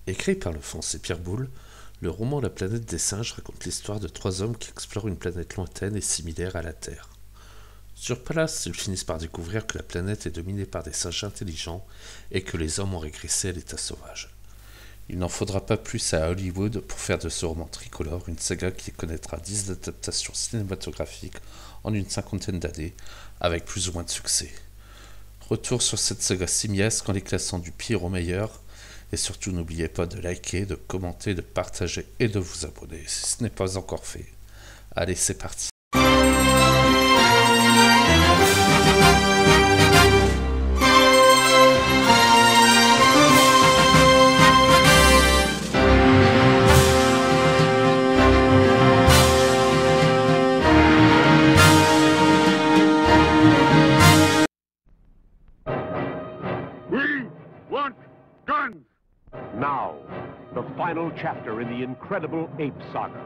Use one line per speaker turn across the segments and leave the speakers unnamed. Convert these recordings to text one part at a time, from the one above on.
Écrit par le Français Pierre Boulle, le roman La planète des singes raconte l'histoire de trois hommes qui explorent une planète lointaine et similaire à la Terre. Sur place, ils finissent par découvrir que la planète est dominée par des singes intelligents et que les hommes ont régressé à l'état sauvage. Il n'en faudra pas plus à Hollywood pour faire de ce roman tricolore une saga qui connaîtra 10 adaptations cinématographiques en une cinquantaine d'années, avec plus ou moins de succès. Retour sur cette saga simiesque en les classant du pire au meilleur, et surtout n'oubliez pas de liker, de commenter, de partager et de vous abonner si ce n'est pas encore fait. Allez, c'est parti.
We want guns!
Now, the final chapter in the incredible Ape Saga.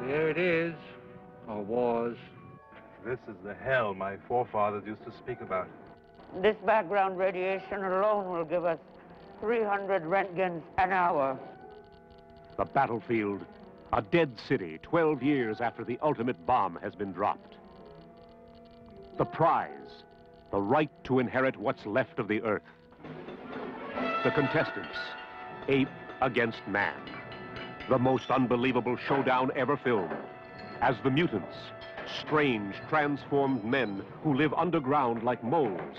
There it is, or was.
This is the hell my forefathers used to speak about.
This background radiation alone will give us 300 Röntgens an hour.
The battlefield, a dead city 12 years after the ultimate bomb has been dropped. The prize, the right to inherit what's left of the Earth. The contestants, ape against man. The most unbelievable showdown ever filmed. As the mutants, strange, transformed men who live underground like moles,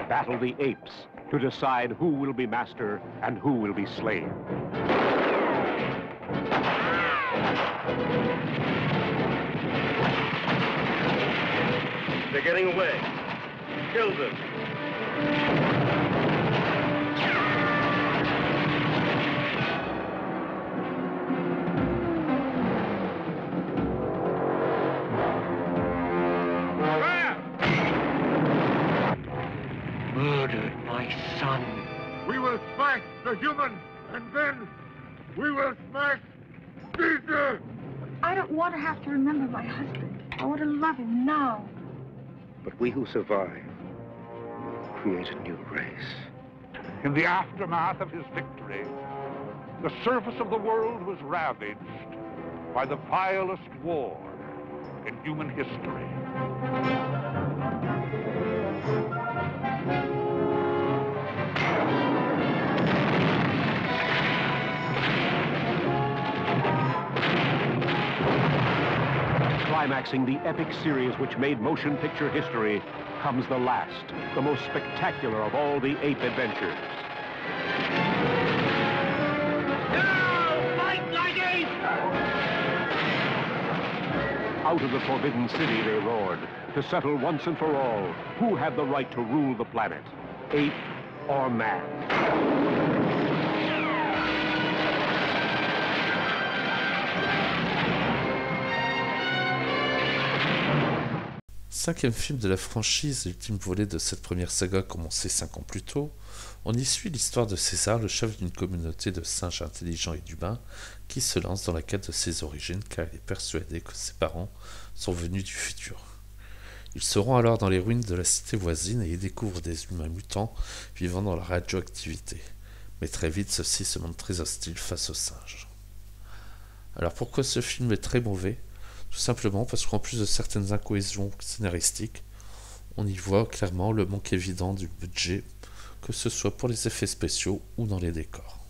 battle the apes to decide who will be master and who will be slave.
They're getting away. Kill them.
Murdered my son.
We will smash the human, and then we will smash Caesar!
I don't want to have to remember my husband. I want to love him now.
But we who survive create a new race.
In the aftermath of his victory, the surface of the world was ravaged by the vilest war in human history.
Climaxing the epic series which made motion picture history comes the last, the most spectacular of all the ape adventures.
Now, fight like apes!
Out of the Forbidden City they roared, to settle once and for all who had the right to rule the planet, ape or man.
Cinquième film de la franchise, l'ultime volet de cette première saga commencée 5 ans plus tôt, on y suit l'histoire de César, le chef d'une communauté de singes intelligents et d'humains, qui se lance dans la quête de ses origines car il est persuadé que ses parents sont venus du futur. Il se rend alors dans les ruines de la cité voisine et y découvre des humains mutants vivant dans la radioactivité. Mais très vite, ceux-ci se montrent très hostiles face aux singes. Alors pourquoi ce film est très mauvais ? Tout simplement parce qu'en plus de certaines incohésions scénaristiques, on y voit clairement le manque évident du budget, que ce soit pour les effets spéciaux ou dans les décors.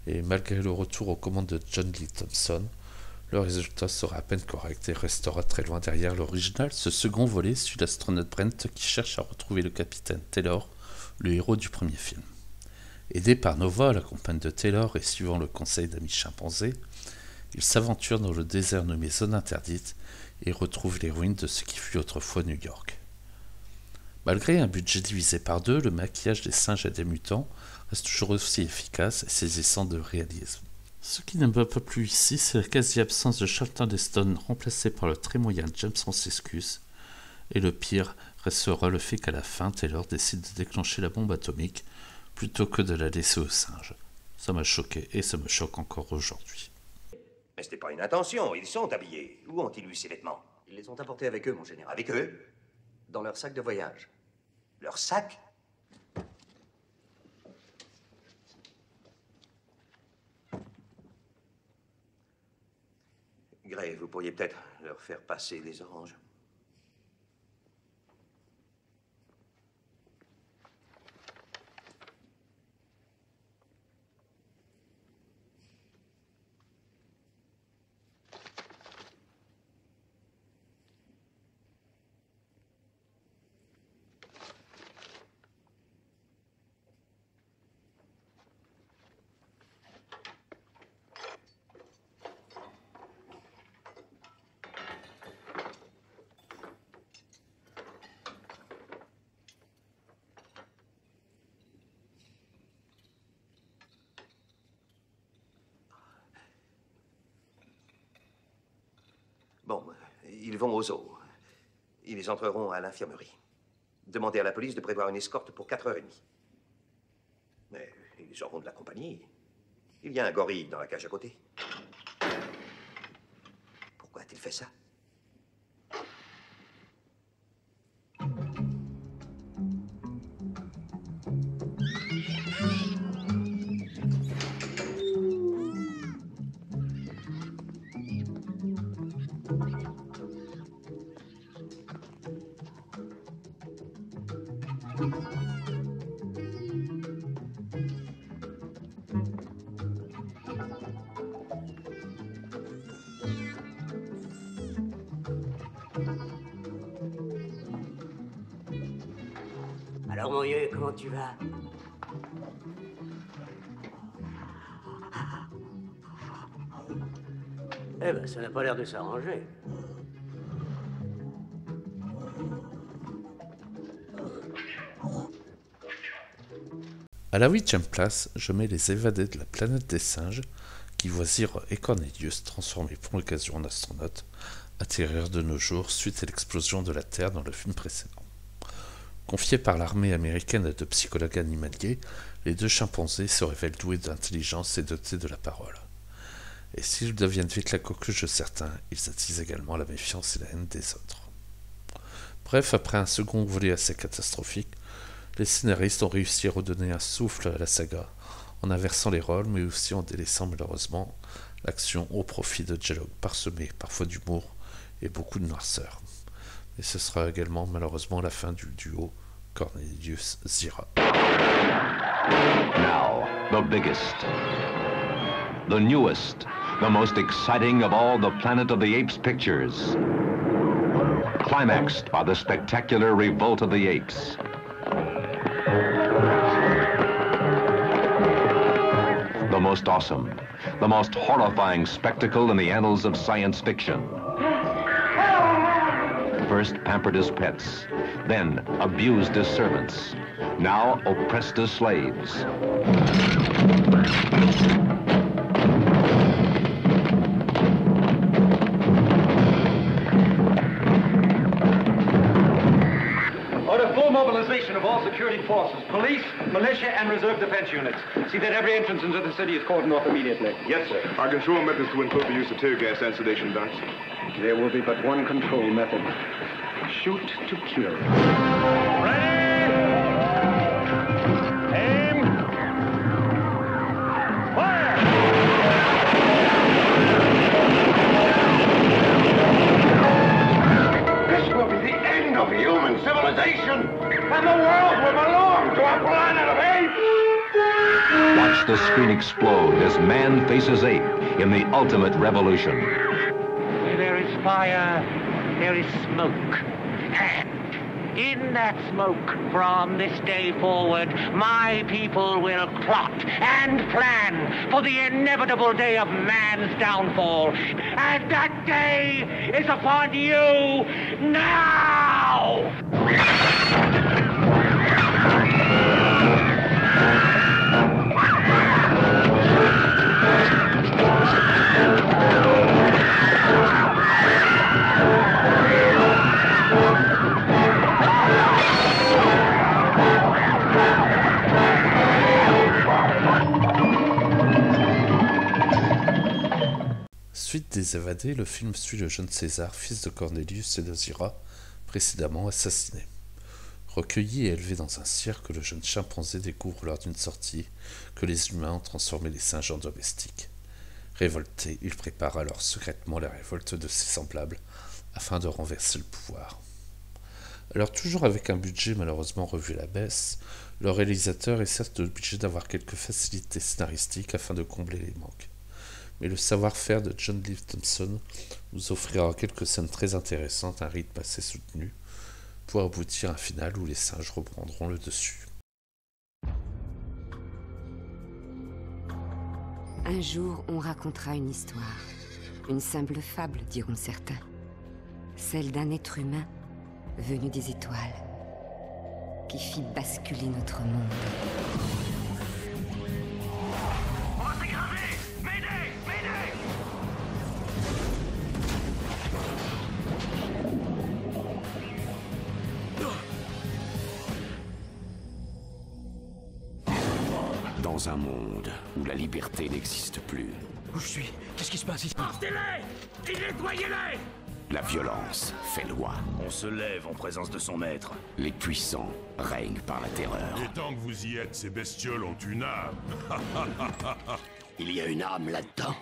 Et malgré le retour aux commandes de John Lee Thompson, le résultat sera à peine correct et restera très loin derrière l'original. Ce second volet suit l'astronaute Brent qui cherche à retrouver le capitaine Taylor, le héros du premier film. Aidé par Nova, la compagne de Taylor, et suivant le conseil d'amis chimpanzés, il s'aventure dans le désert nommé Zone Interdite et retrouve les ruines de ce qui fut autrefois New York. Malgré un budget divisé par deux, le maquillage des singes et des mutants reste toujours aussi efficace et saisissant de réalisme. Ce qui ne m'a pas plu ici, c'est la quasi-absence de Charlton Heston remplacé par le très moyen James Franciscus, et le pire restera le fait qu'à la fin, Taylor décide de déclencher la bombe atomique plutôt que de la laisser aux singes. Ça m'a choqué et ça me choque encore aujourd'hui.
Mais c'était pas une intention, ils sont habillés. Où ont-ils eu ces vêtements?
Ils les ont apportés avec eux, mon général.
Avec eux?
Dans leur sac de voyage.
Leur sac? vous pourriez peut-être leur faire passer des oranges. Bon, ils vont aux eaux. Ils entreront à l'infirmerie. Demandez à la police de prévoir une escorte pour 4h30. Mais ils auront de la compagnie. Il y a un gorille dans la cage à côté. Pourquoi a-t-il fait ça?
Alors, mon vieux, comment tu vas? Eh ben, ça n'a pas l'air de s'arranger.
À la 8e place, je mets Les Évadés de la planète des singes, qui voient Zira et Cornelius, transformés pour l'occasion en astronautes, atterrir de nos jours suite à l'explosion de la Terre dans le film précédent. Confiés par l'armée américaine à deux psychologues animaliers, les deux chimpanzés se révèlent doués d'intelligence et dotés de la parole. Et s'ils deviennent vite la coqueluche de certains, ils attisent également la méfiance et la haine des autres. Bref, après un second volet assez catastrophique, les scénaristes ont réussi à redonner un souffle à la saga, en inversant les rôles, mais aussi en délaissant malheureusement l'action au profit de dialogues parsemés, parfois d'humour et beaucoup de noirceur. Et ce sera également malheureusement la fin du duo Cornelius-Zira.
Now, the biggest, the newest, the most exciting of all the Planet of the Apes pictures. Climaxed by the spectacular Revolt of the Apes. The most awesome, the most horrifying spectacle in the annals of science fiction. First pampered as pets, then abused as servants, now oppressed as slaves.
Order full mobilization of all security forces, police, militia, and reserve defense units. See that every entrance into the city is cordoned off immediately.
Yes, sir. Our control methods to include the use of tear gas and sedation darts.
There will be but one control method. Shoot to kill.
Ready? Aim. Fire!
This will be the end of human civilization, and the world will belong to a planet of apes!
Watch the screen explode as man faces ape in the ultimate revolution.
Where there is fire, there is smoke. And in that smoke, from this day forward, my people will plot and plan for the inevitable day of man's downfall. And that day is upon you now!
Suite des Évadés, le film suit le jeune César, fils de Cornelius et de Zira, précédemment assassiné. Recueilli et élevé dans un cirque, le jeune chimpanzé découvre lors d'une sortie que les humains ont transformé les singes en domestiques. Révolté, il prépare alors secrètement la révolte de ses semblables afin de renverser le pouvoir. Alors toujours avec un budget malheureusement revu à la baisse, le réalisateur est certes obligé d'avoir quelques facilités scénaristiques afin de combler les manques. Mais le savoir-faire de John Lee Thompson nous offrira quelques scènes très intéressantes, un rythme assez soutenu, pour aboutir à un final où les singes reprendront le dessus.
Un jour, on racontera une histoire. Une simple fable, diront certains. Celle d'un être humain venu des étoiles, qui fit basculer notre monde.
On va s'écraser! Mayday! Mayday!
Dans un monde où la liberté n'existe plus,
Où je suis? Qu'est-ce qui se passe ici?
Portez-les! Et nettoyez-les!
la violence fait loi.
On se lève en présence de son maître.
Les puissants règnent par la terreur.
Et tant que vous y êtes, ces bestioles ont une âme.
Il y a une âme là-dedans.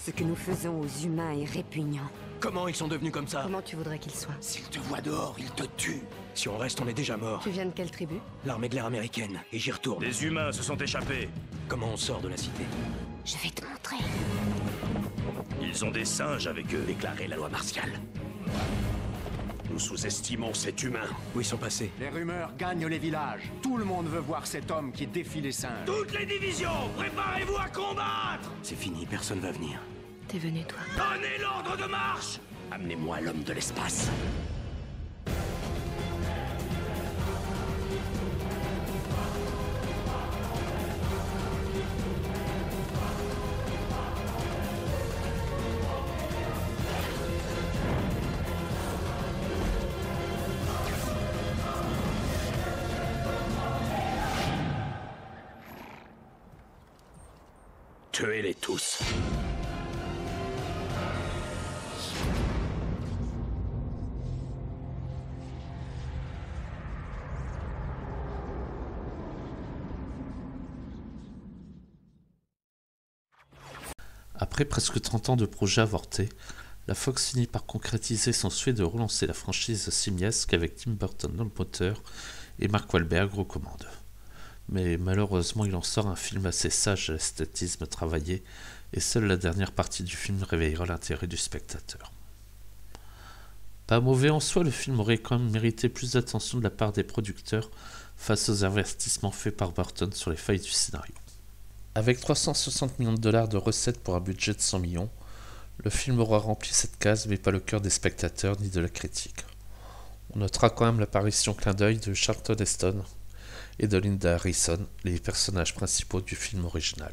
Ce que nous faisons aux humains est répugnant.
Comment ils sont devenus comme ça?
Comment tu voudrais qu'ils soient?
S'ils te voient dehors, ils te tuent.
Si on reste, on est déjà mort.
Tu viens de quelle tribu?
L'armée de l'air américaine, et j'y retourne.
Des humains se sont échappés.
Comment on sort de la cité?
Je vais te montrer.
Ils ont des singes avec eux.
Déclarer la loi martiale. Nous sous-estimons cet humain.
Où ils sont passés?
Les rumeurs gagnent les villages. Tout le monde veut voir cet homme qui défie les singes.
Toutes les divisions, préparez-vous à combattre!
C'est fini, personne va venir.
T'es venu, toi?
Donnez l'ordre de marche!
Amenez-moi l'homme de l'espace. Tuez-les tous.
Après presque 30 ans de projets avortés, la Fox finit par concrétiser son souhait de relancer la franchise simiesque avec Tim Burton dans le moteur et Mark Wahlberg aux commandes. Mais malheureusement il en sort un film assez sage à l'esthétisme travaillé, et seule la dernière partie du film réveillera l'intérêt du spectateur. Pas mauvais en soi, le film aurait quand même mérité plus d'attention de la part des producteurs face aux investissements faits par Burton sur les failles du scénario. Avec 360 millions de dollars de recettes pour un budget de 100 millions, le film aura rempli cette case mais pas le cœur des spectateurs ni de la critique. On notera quand même l'apparition clin d'œil de Charlton Heston et de Linda Harrison, les personnages principaux du film original.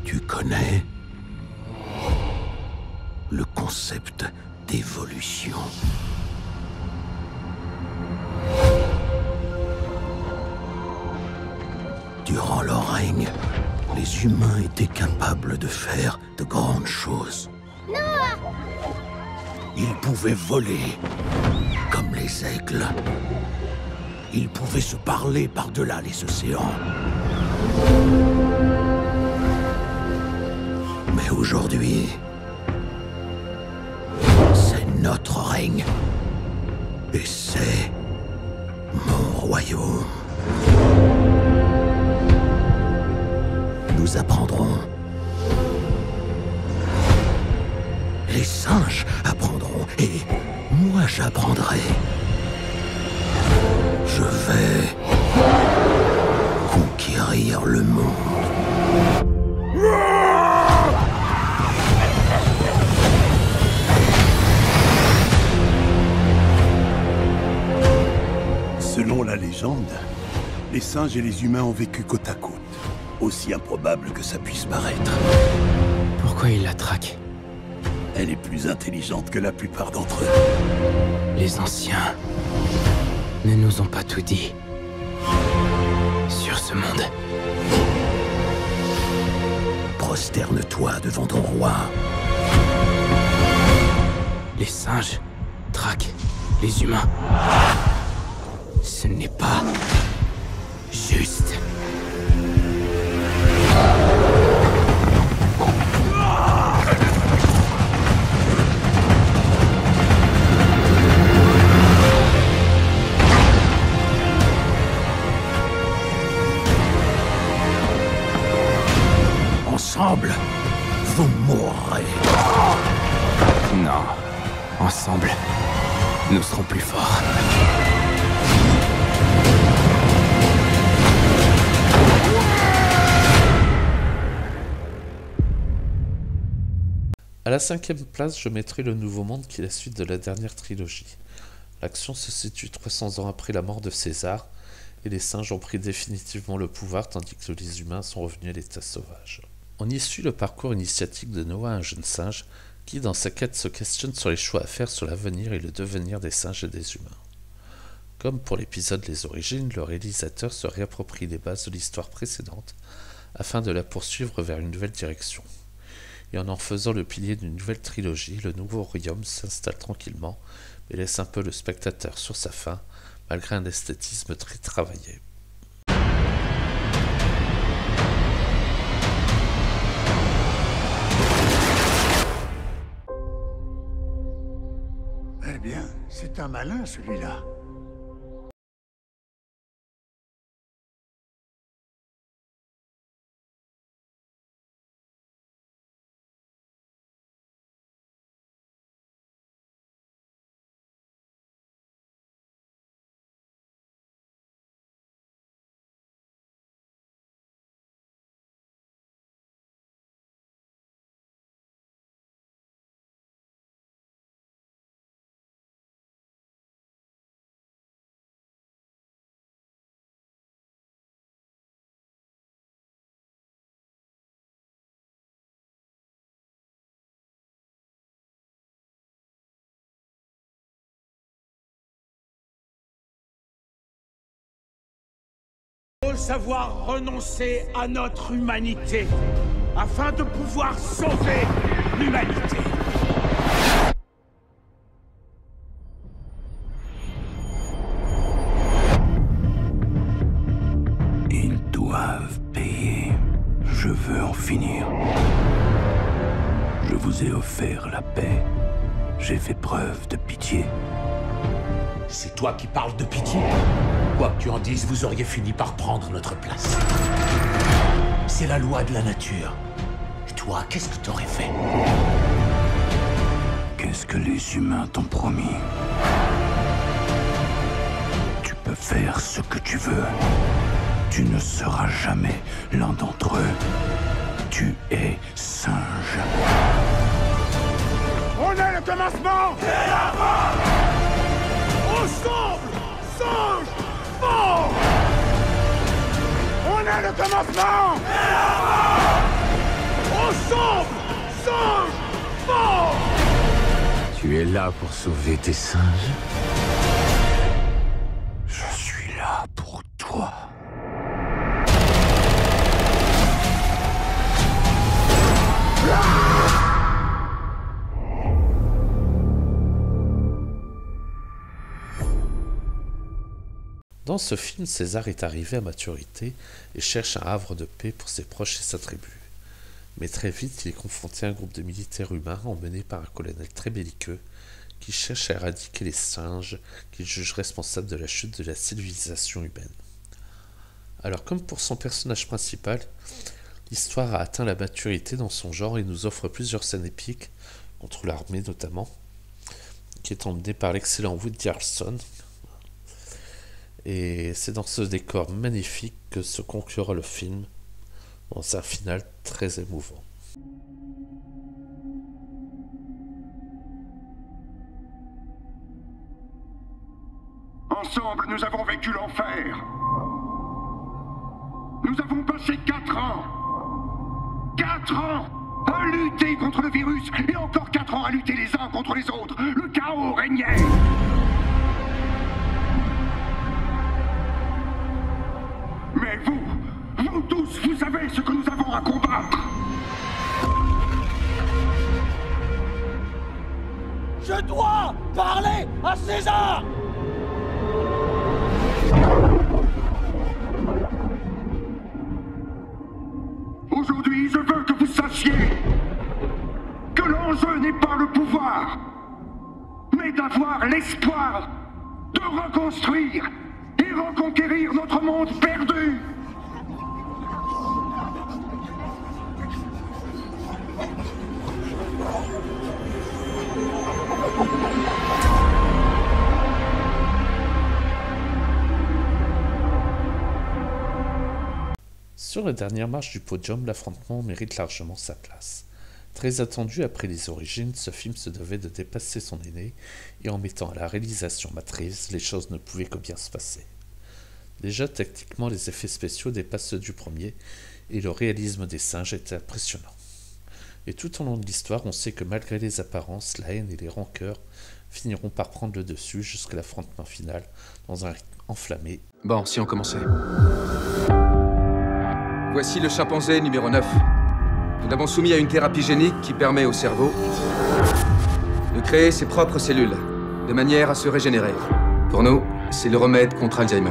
Tu connais le concept d'évolution. Durant leur règne, les humains étaient capables de faire de grandes choses. Ils pouvaient voler comme les aigles. Ils pouvaient se parler par-delà les océans. Mais aujourd'hui, c'est notre règne. Et c'est mon royaume. Nous apprendrons. Les singes apprendront. Et moi j'apprendrai. Je vais conquérir le monde.
Selon la légende, les singes et les humains ont vécu côte à côte. Aussi improbable que ça puisse paraître.
Pourquoi il la traque?
Elle est plus intelligente que la plupart d'entre eux.
Les anciens ne nous ont pas tout dit sur ce monde.
Prosterne-toi devant ton roi.
Les singes traquent les humains. Ce n'est pas Juste.
Ensemble, vous mourrez.
Non. Ensemble, nous serons plus forts.
À la 5e place, je mettrai Le Nouveau Monde, qui est la suite de la dernière trilogie. L'action se situe 300 ans après la mort de César, et les singes ont pris définitivement le pouvoir, tandis que les humains sont revenus à l'état sauvage. On y suit le parcours initiatique de Noah, un jeune singe, qui, dans sa quête, se questionne sur les choix à faire sur l'avenir et le devenir des singes et des humains. Comme pour l'épisode Les Origines, le réalisateur se réapproprie les bases de l'histoire précédente, afin de la poursuivre vers une nouvelle direction. Et en faisant le pilier d'une nouvelle trilogie, le nouveau royaume s'installe tranquillement, mais laisse un peu le spectateur sur sa faim, malgré un esthétisme très travaillé.
Eh bien, c'est un malin, celui-là.
Savoir renoncer à notre humanité afin de pouvoir sauver l'humanité.
Ils doivent payer. Je veux en finir. Je vous ai offert la paix. J'ai fait preuve de pitié.
C'est toi qui parles de pitié? Quoi que tu en dises, vous auriez fini par prendre notre place. C'est la loi de la nature. Et toi, qu'est-ce que t'aurais fait?
Qu'est-ce que les humains t'ont promis? Tu peux faire ce que tu veux. Tu ne seras jamais l'un d'entre eux. Tu es singe.
On est le commencement et la fin. Ensemble, singe fort. On est le commencement et la fin. Ensemble, singe fort.
Tu es là pour sauver tes singes?
Je suis là pour toi.
Dans ce film, César est arrivé à maturité et cherche un havre de paix pour ses proches et sa tribu. Mais très vite, il est confronté à un groupe de militaires humains emmenés par un colonel très belliqueux qui cherche à éradiquer les singes qu'il juge responsables de la chute de la civilisation humaine. Alors, comme pour son personnage principal, l'histoire a atteint la maturité dans son genre et nous offre plusieurs scènes épiques, contre l'armée notamment, qui est emmenée par l'excellent Woody Harrelson. Et c'est dans ce décor magnifique que se conclura le film, dans un final très émouvant.
Ensemble, nous avons vécu l'enfer. Nous avons passé 4 ans. 4 ans à lutter contre le virus et encore 4 ans à lutter les uns contre les autres. Le chaos régnait. Mais vous tous, vous savez ce que nous avons à combattre.
Je dois parler à César!
L'enjeu n'est pas le pouvoir, mais d'avoir l'espoir de reconstruire et reconquérir notre monde perdu.
Sur la dernière marche du podium, l'affrontement mérite largement sa place. Très attendu après les origines, ce film se devait de dépasser son aîné, et en mettant à la réalisation Matt Reeves, les choses ne pouvaient que bien se passer. Déjà, tactiquement, les effets spéciaux dépassent ceux du premier, et le réalisme des singes est impressionnant. Et tout au long de l'histoire, on sait que malgré les apparences, la haine et les rancœurs finiront par prendre le dessus jusqu'à l'affrontement final, dans un rythme enflammé.
Bon, si on commençait. Voici le chimpanzé numéro 9. Nous l'avons soumis à une thérapie génique qui permet au cerveau de créer ses propres cellules, de manière à se régénérer. Pour nous, c'est le remède contre Alzheimer.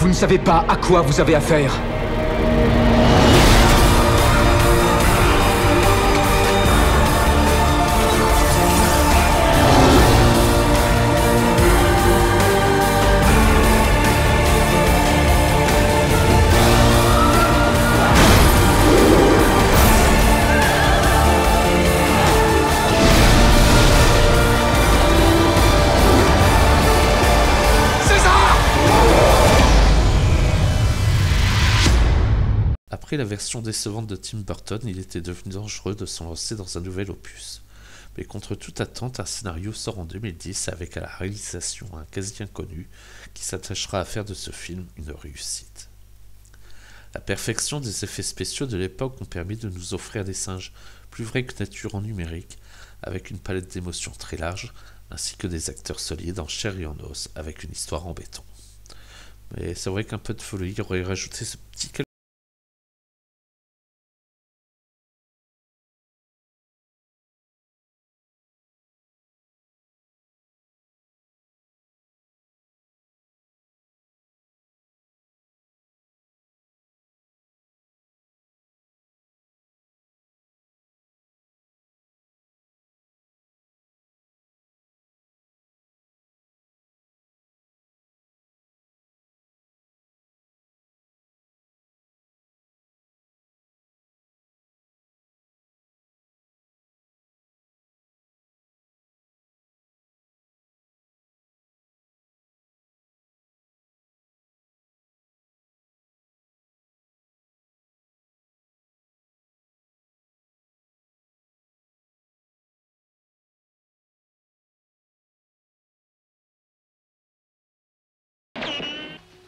Vous ne savez pas à quoi vous avez affaire.
Après la version décevante de Tim Burton, il était devenu dangereux de se lancer dans un nouvel opus. Mais contre toute attente, un scénario sort en 2010 avec à la réalisation un quasi-inconnu qui s'attachera à faire de ce film une réussite. La perfection des effets spéciaux de l'époque ont permis de nous offrir des singes plus vrais que nature en numérique, avec une palette d'émotions très large, ainsi que des acteurs solides en chair et en os, avec une histoire en béton. Mais c'est vrai qu'un peu de folie aurait rajouté ce petit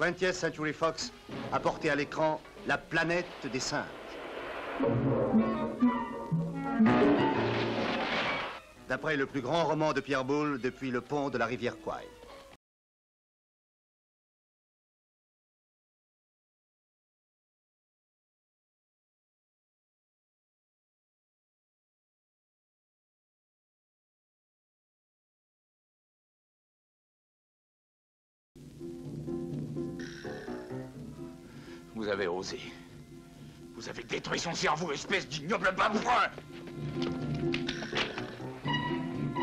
Twentieth Century Fox a porté à l'écran La planète des singes. D'après le plus grand roman de Pierre Boulle depuis le pont de la rivière Kwai.
vous avez osé. Vous avez détruit son cerveau, espèce d'ignoble babouin.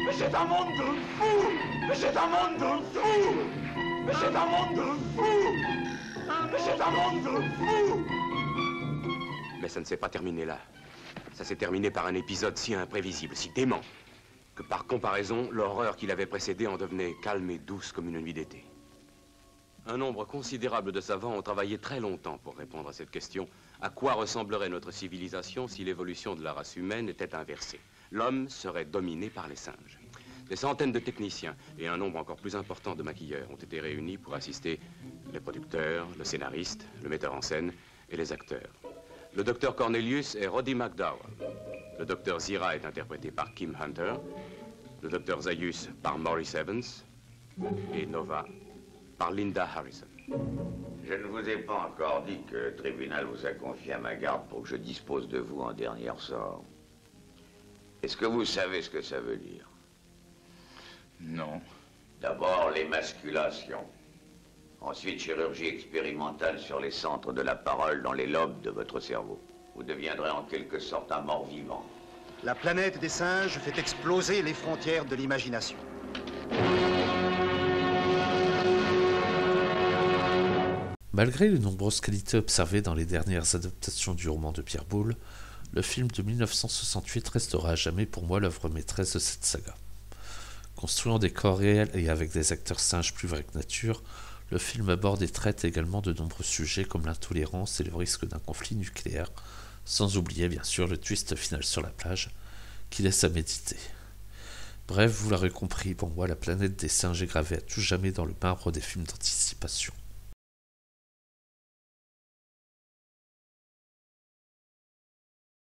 Mais c'est un monde de fous! Mais c'est un monde de fous! Mais c'est un monde de fous! Mais c'est un monde de fous!
Mais ça ne s'est pas terminé là. Ça s'est terminé par un épisode si imprévisible, si dément, que par comparaison, l'horreur qui l'avait précédé en devenait calme et douce comme une nuit d'été. Un nombre considérable de savants ont travaillé très longtemps pour répondre à cette question. À quoi ressemblerait notre civilisation si l'évolution de la race humaine était inversée? L'homme serait dominé par les singes. Des centaines de techniciens et un nombre encore plus important de maquilleurs ont été réunis pour assister les producteurs, le scénariste, le metteur en scène et les acteurs. Le docteur Cornelius est Roddy McDowall. Le docteur Zira est interprété par Kim Hunter. Le docteur Zaius par Maurice Evans. Et Nova par Linda Harrison.
Je ne vous ai pas encore dit que le tribunal vous a confié à ma garde pour que je dispose de vous en dernier ressort. Est-ce que vous savez ce que ça veut dire?
Non.
D'abord, l'émasculation. Ensuite, chirurgie expérimentale sur les centres de la parole dans les lobes de votre cerveau. Vous deviendrez en quelque sorte un mort-vivant.
La planète des singes fait exploser les frontières de l'imagination.
Malgré les nombreuses qualités observées dans les dernières adaptations du roman de Pierre Boulle, le film de 1968 restera à jamais pour moi l'œuvre maîtresse de cette saga. Construit en décor réel et avec des acteurs singes plus vrais que nature, le film aborde et traite également de nombreux sujets comme l'intolérance et le risque d'un conflit nucléaire, sans oublier bien sûr le twist final sur la plage, qui laisse à méditer. Bref, vous l'aurez compris, pour moi la planète des singes est gravée à tout jamais dans le marbre des films d'anticipation.